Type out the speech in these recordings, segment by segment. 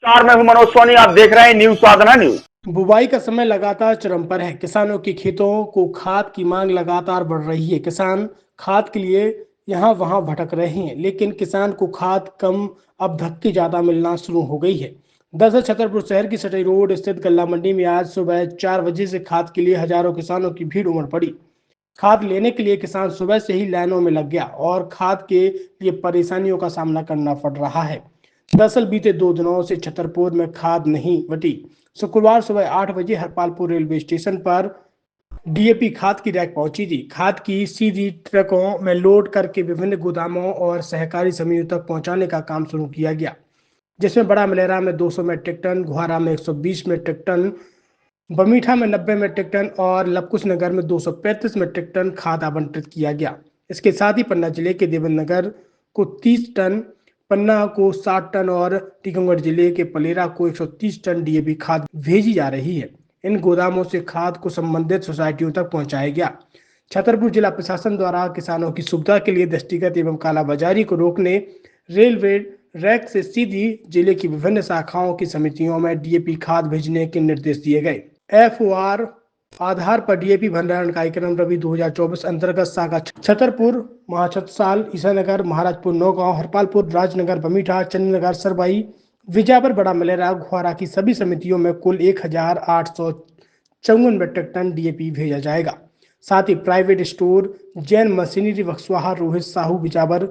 नमस्कार, मैं हूं मनोज सोनी। आप देख रहे हैं न्यूज साधना न्यूज। बुवाई का समय लगातार चरम पर है। किसानों के खेतों को खाद की मांग लगातार बढ़ रही है। किसान खाद के लिए यहाँ वहाँ भटक रहे हैं, लेकिन किसान को खाद कम अब धक्के ज्यादा मिलना शुरू हो गई है। दरअसल छतरपुर शहर की सटई रोड स्थित गल्ला मंडी में आज सुबह 4 बजे से खाद के लिए हजारों किसानों की भीड़ उमड़ पड़ी। खाद लेने के लिए किसान सुबह से ही लाइनों में लग गया और खाद के लिए परेशानियों का सामना करना पड़ रहा है। दरअसल बीते 2 दिनों से छतरपुर में खाद नहीं बटी। शुक्रवार सुबह 8 बजे हरपालपुर रेलवे स्टेशन पर डीएपी खाद की रैक पहुंची थी। खाद की सीधी ट्रकों में लोड करके विभिन्न गोदामों और सहकारी समितियों तक पहुंचाने का काम शुरू किया गया, जिसमें बड़ा मलेरा में 200 मीट्रिक टन, घुआरा में 120 मीट्रिक टन, बमीठा में 90 मीट्रिक टन और लबकुश नगर में 235 मीट्रिक टन खाद आवंटित किया गया। इसके साथ ही पन्ना जिले के देवेंद्र नगर को 30 टन, पन्ना को 60 टन और टीकमगढ़ जिले के पलेरा को 130 टन डीएपी खाद भेजी जा रही है। इन गोदामों से खाद को संबंधित सोसाइटियों तक पहुंचाया गया। छतरपुर जिला प्रशासन द्वारा किसानों की सुविधा के लिए दस्तिगत एवं कालाबाजारी को रोकने रेलवे रैक से सीधी जिले की विभिन्न शाखाओं की समितियों में डीएपी खाद भेजने के निर्देश दिए गए। एफओआर आधार पर डीएपी भंडारण कार्यक्रम रवि 2024 अंतर्गत शाखा छतरपुर, महाछत्रसाल, ईसानगर, महाराजपुर, नौगांव, हरपालपुर, राजनगर, बमीठा, चंद्रनगर, सरवाई, विजापुर, बड़ा मलेरा, घुआरा की सभी समितियों में कुल 1854 मीट्रिक टन डीएपी भेजा जाएगा। साथ ही private store, Jain machinery, Buxwaha, Rohit Sahu, Bijawar,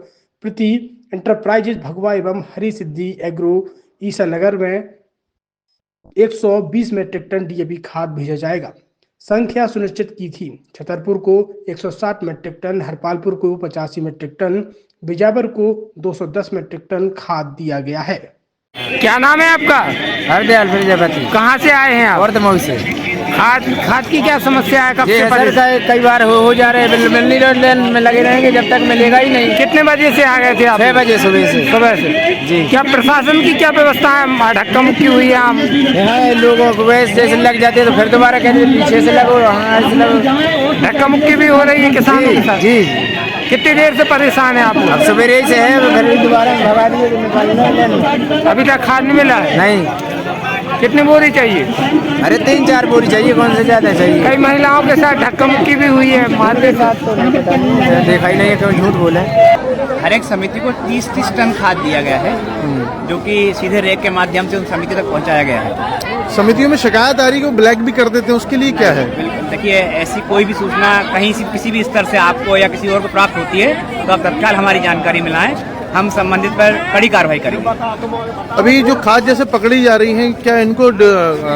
Preeti enterprises, Bhagwa एवं हरी सिद्धि एग्रो ईसानगर में 120 मीट्रिक टन डीएपी खाद भेजा जाएगा। संख्या सुनिश्चित की थी। छतरपुर को 160 मीट्रिक टन, हरपालपुर को 85 मीट्रिक टन, विजापुर को 210 मीट्रिक टन खाद दिया गया है। क्या नाम है आपका? हरदयाल प्रजापति। कहाँ से आए हैं आप? वर्धमान से। खाद की क्या समस्या है? कब से सर कई बार हो जा रहे हैं, मिल नहीं रहे, लाइन में लगे रहेंगे जब तक मिलेगा ही नहीं। कितने बजे से आ गए थे आप? 6 बजे सुबह से जी। क्या प्रशासन की क्या व्यवस्था है? धक्का मुक्की हुई है? आप यहाँ लोगों को वैसे जैसे लग जाते हैं तो फिर दोबारा कहते हैं पीछे से लगो, हाँ से लगो। धक्का मुक्की भी हो रही है किसानों के साथ? जी। कितनी देर से परेशान है आप? अब सवेरे से है, फिर दोबारा भगा दिए तो निकालना। अभी तक खाद नहीं मिला है? नहीं। कितनी बोरी चाहिए? अरे 3-4 बोरी चाहिए, कौन से ज्यादा चाहिए। कई महिलाओं के साथ धक्का मुक्की भी हुई है, मार के साथ तो नहीं पता नहीं, देखा ही नहीं है, क्यों झूठ बोले। हर एक समिति को 30-30 टन खाद दिया गया है, जो कि सीधे रेक के माध्यम से उन समिति तक पहुंचाया गया है। समितियों में शिकायत आ रही है, ब्लैक भी कर देते हैं, उसके लिए क्या है? बिल्कुल, देखिए ऐसी कोई भी सूचना कहीं से किसी भी स्तर से आपको या किसी और को प्राप्त होती है तो आप तत्काल हमारी जानकारी मिलाएं, हम संबंधित पर कड़ी कार्रवाई करेंगे। अभी जो खाद जैसे पकड़ी जा रही हैं, क्या इनको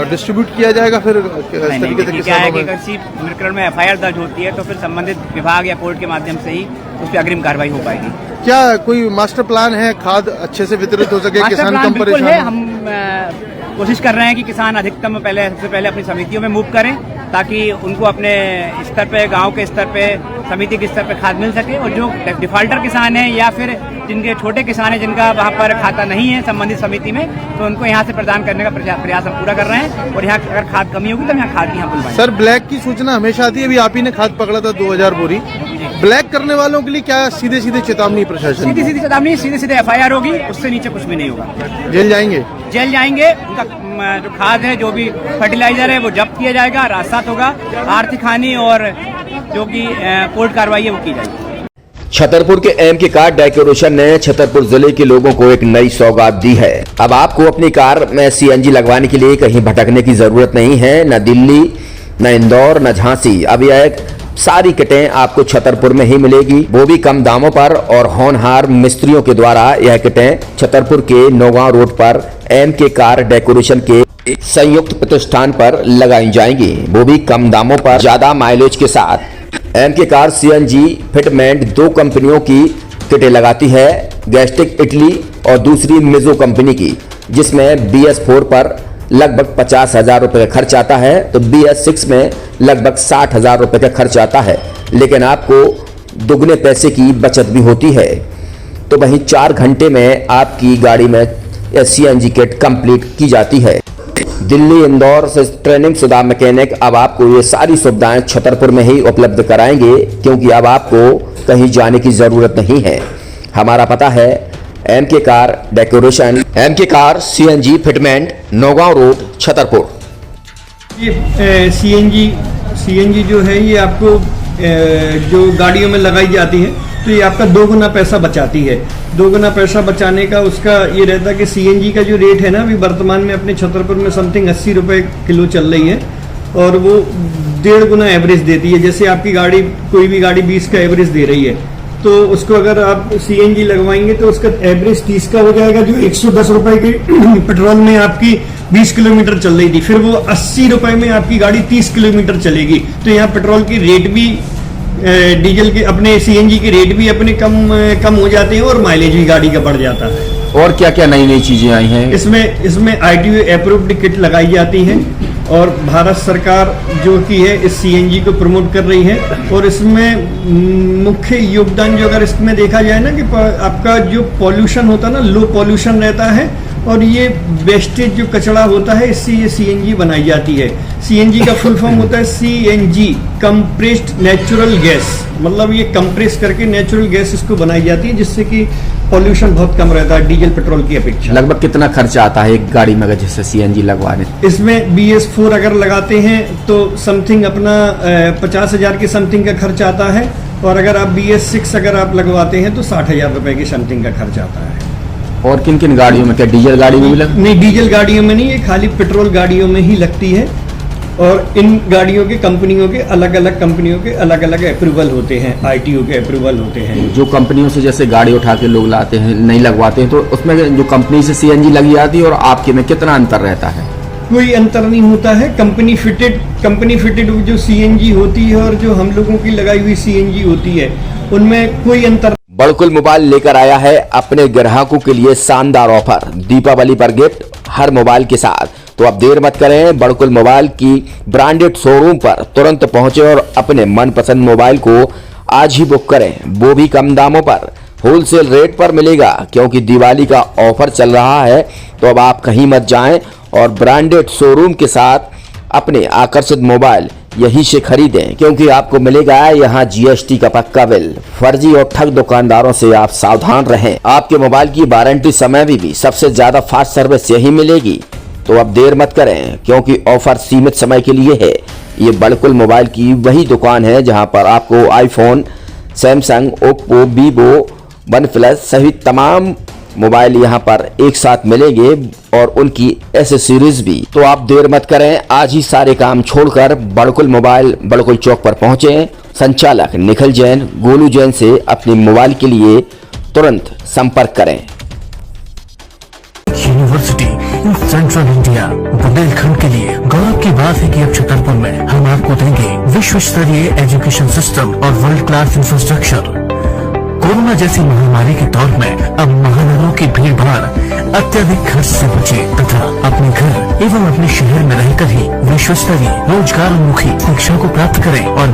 डिस्ट्रीब्यूट किया जाएगा फिर इस तरीके से? क्या है कि किसी प्रकरण में एफआईआर दर्ज होती है तो फिर संबंधित विभाग या कोर्ट के माध्यम से ही उस पर अग्रिम कार्रवाई हो पाएगी। क्या कोई मास्टर प्लान है, खाद अच्छे से वितरित हो सके, किसान कम परेशान है? हम कोशिश कर रहे हैं कि किसान अधिकतम सबसे पहले अपनी समितियों में मूव करें, ताकि उनको अपने स्तर पे, गांव के स्तर पे, समिति के स्तर पे खाद मिल सके। और जो डिफाल्टर किसान हैं या फिर जिनके छोटे किसान हैं जिनका वहाँ पर खाता नहीं है संबंधित समिति में, तो उनको यहाँ से प्रदान करने का प्रयास हम पूरा कर रहे हैं। और यहाँ अगर खाद कमी होगी तो यहाँ खाद यहाँ बुलवाएंगे। सर, ब्लैक की सूचना हमेशा आती है, अभी आप ही ने खाद पकड़ा था 2000 बोरी। ब्लैक करने वालों के लिए क्या सीधे चेतावनी प्रशासन? सीधी चेतावनी, सीधे एफआईआर होगी, उससे नीचे कुछ भी नहीं होगा। जेल जाएंगे? जेल जाएंगे। उनका जो खाद है, जो भी फर्टिलाइजर है, वो जब्त किया जाएगा, राजसात होगा, आर्थिक हानि और जो कि कोर्ट कार्रवाई है वो की जाएगी। छतरपुर के एमके कार डेकोरेशन ने छतरपुर जिले के लोगों को एक नई सौगात दी है। अब आपको अपनी कार में सीएनजी लगवाने के लिए कहीं भटकने की जरूरत नहीं है, न दिल्ली, न इंदौर, न झांसी। अब यह सारी किटें आपको छतरपुर में ही मिलेगी, वो भी कम दामों पर। और होनहार मिस्त्रियों के द्वारा यह किटें छतरपुर के नौगांव रोड पर एमके कार डेकोरेशन के संयुक्त प्रतिष्ठान पर लगाई जाएंगी, वो भी कम दामों पर, ज्यादा माइलेज के साथ। एमके कार सीएनजी फिटमेंट 2 कंपनियों की किटें लगाती है, गैस्टिक इटली और दूसरी मिजो कंपनी की, जिसमें BS4 पर लगभग 50,000 रुपए का खर्च आता है, तो BS6 में लगभग 60,000 रुपए का खर्च आता है, लेकिन आपको दुगने पैसे की बचत भी होती है। तो वहीं 4 घंटे में आपकी गाड़ी में सीएनजी किट कंप्लीट की जाती है। दिल्ली, इंदौर से ट्रेनिंग शुदा मैकेनिक अब आपको ये सारी सुविधाएं छतरपुर में ही उपलब्ध कराएंगे, क्योंकि अब आपको कहीं जाने की जरूरत नहीं है। हमारा पता है MK car decoration, MK car CNG fitment, Naugaon road, Chhatarpur. ये सीएनजी जो है ये आपको जो गाड़ियों में लगाई जाती है तो ये आपका 2 गुना पैसा बचाती है। 2 गुना पैसा बचाने का उसका ये रहता है कि सीएनजी का जो रेट है ना अभी वर्तमान में अपने छतरपुर में समथिंग 80 रुपये किलो चल रही है और वो 1.5 गुना एवरेज देती है। जैसे आपकी गाड़ी कोई भी गाड़ी 20 का एवरेज दे रही है तो उसको अगर आप सीएनजी लगवाएंगे तो उसका एवरेज 30 का हो जाएगा। जो 110 रुपए की पेट्रोल में आपकी 20 किलोमीटर चल रही थी फिर वो 80 रुपए में आपकी गाड़ी 30 किलोमीटर चलेगी। तो यहाँ पेट्रोल की रेट भी डीजल के अपने सीएनजी के रेट भी अपने कम हो जाते हैं और माइलेज भी गाड़ी का बढ़ जाता है। और क्या क्या नई नई चीजें आई हैं? इसमें ITO अप्रूव्ड किट लगाई जाती है और भारत सरकार जो कि है इस सीएनजी को प्रमोट कर रही है। और इसमें मुख्य योगदान जो अगर इसमें देखा जाए ना कि आपका जो पॉल्यूशन होता है ना लो पॉल्यूशन रहता है और ये वेस्टेज जो कचरा होता है इससे ये सीएनजी बनाई जाती है। सीएनजी का फुल फॉर्म होता है CNG कंप्रेस्ड नेचुरल गैस, मतलब ये कंप्रेस करके नेचुरल गैस इसको बनाई जाती है जिससे कि पॉल्यूशन बहुत कम रहता है डीजल पेट्रोल की अपेक्षा। लगभग कितना खर्चा आता है एक गाड़ी में अगर जैसे CNG लगवाने? इसमें BS4 अगर लगाते हैं तो समथिंग अपना 50,000 के समथिंग का खर्च आता है और अगर आप BS6 अगर आप लगवाते हैं तो 60,000 रुपए की समथिंग का खर्च आता है। और किन किन गाड़ियों में, क्या डीजल गाड़ी में भी नहीं, डीजल गाड़ियों में नहीं, ये खाली पेट्रोल गाड़ियों में ही लगती है। और इन गाड़ियों के कंपनियों के अलग अलग अप्रूवल होते हैं, ITO के अप्रूवल होते हैं। जो कंपनियों से जैसे गाड़ी उठा के लोग लाते हैं नहीं लगवाते हैं तो उसमें जो कंपनी से CNG लगी जाती है और आपके में कितना अंतर रहता है? कोई अंतर नहीं होता है। कंपनी फिटेड जो CNG होती है और जो हम लोगों की लगाई हुई CNG होती है उनमें कोई अंतर। बड़कुल मोबाइल लेकर आया है अपने ग्राहकों के लिए शानदार ऑफर, दीपावली पर गिफ्ट हर मोबाइल के साथ। तो अब देर मत करें, बड़कुल मोबाइल की ब्रांडेड शोरूम पर तुरंत पहुंचे और अपने मनपसंद मोबाइल को आज ही बुक करें, वो भी कम दामों पर, होलसेल रेट पर मिलेगा। क्योंकि दिवाली का ऑफर चल रहा है तो अब आप कहीं मत जाएं और ब्रांडेड शोरूम के साथ अपने आकर्षित मोबाइल यहीं से खरीदें, क्योंकि आपको मिलेगा यहाँ GST का पक्का बिल। फर्जी और ठग दुकानदारों से आप सावधान रहें। आपके मोबाइल की वारंटी समय में भी सबसे ज्यादा फास्ट सर्विस यही मिलेगी। तो अब देर मत करें क्योंकि ऑफर सीमित समय के लिए है। ये बड़कुल मोबाइल की वही दुकान है जहां पर आपको iPhone, Samsung, Oppo, Vivo, OnePlus सहित तमाम मोबाइल यहां पर एक साथ मिलेंगे और उनकी एसेसरीज भी। तो आप देर मत करें, आज ही सारे काम छोड़कर बड़कुल मोबाइल बड़कुल चौक पर पहुंचे। संचालक निखिल जैन, गोलू जैन से अपने मोबाइल के लिए तुरंत संपर्क करें। University in central India Bundelkhand के लिए गौरव की बात है कि अब छतरपुर में हम आपको देंगे विश्व स्तरीय एजुकेशन सिस्टम और वर्ल्ड क्लास इंफ्रास्ट्रक्चर। कोरोना जैसी महामारी के दौर में अब महानगरों की भीड़ भाड़ अत्यधिक खर्च से बचे तथा अपने घर एवं अपने शहर में रहकर ही विश्व स्तरीय रोजगार उन्मुखी शिक्षा को प्राप्त करें और